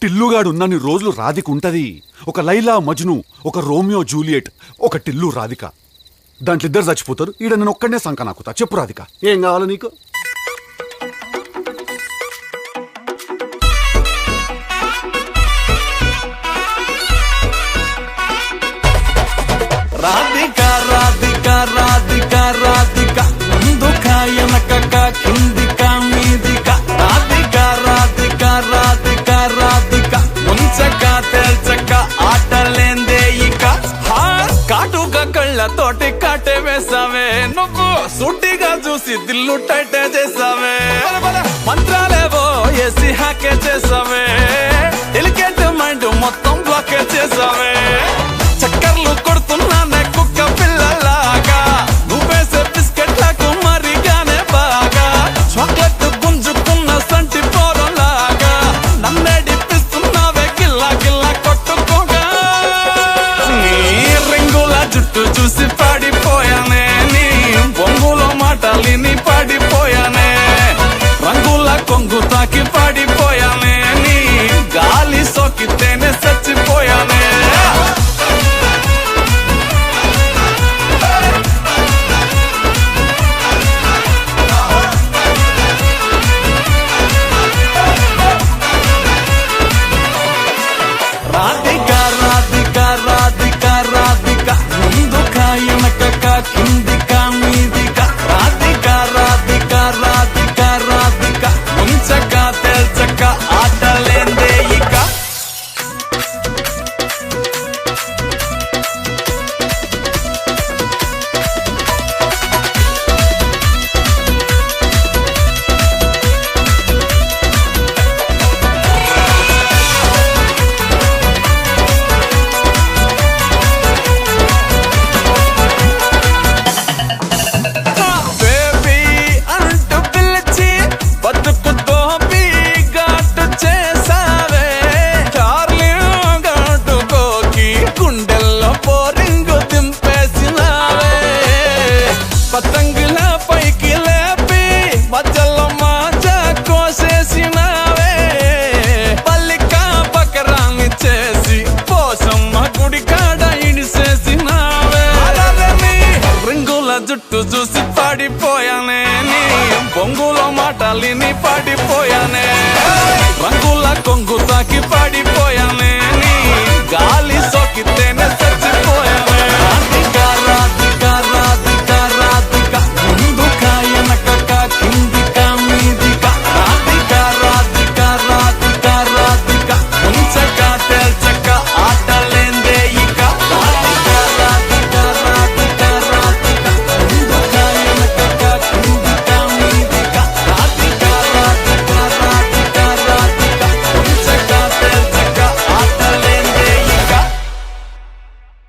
టిల్లుగాడు ఉన్నన్ని రోజులు రాధిక ఉంటది. ఒక లైలా మజ్ను, ఒక రోమియో జూలియట్, ఒక టిల్లు రాధిక. దాంట్లో ఇద్దరు చచ్చిపోతారు. ఈడ నేను ఒక్కడనే సంక నాకుతా. చెప్పు రాధిక, ఏం కావాలి నీకు? రాధిక రాధిక రాధిక రాధిక ముందుక వెనకక కిందిక మీదిక రాధిక రాధిక రాధిక రాధిక ముంచక తెల్చక ఆటలేందే ఇక కాటుక కళ్ళతోటి కాటే వేసావే నువ్వు సుట్టిగా చూసి దిల్లు టైటే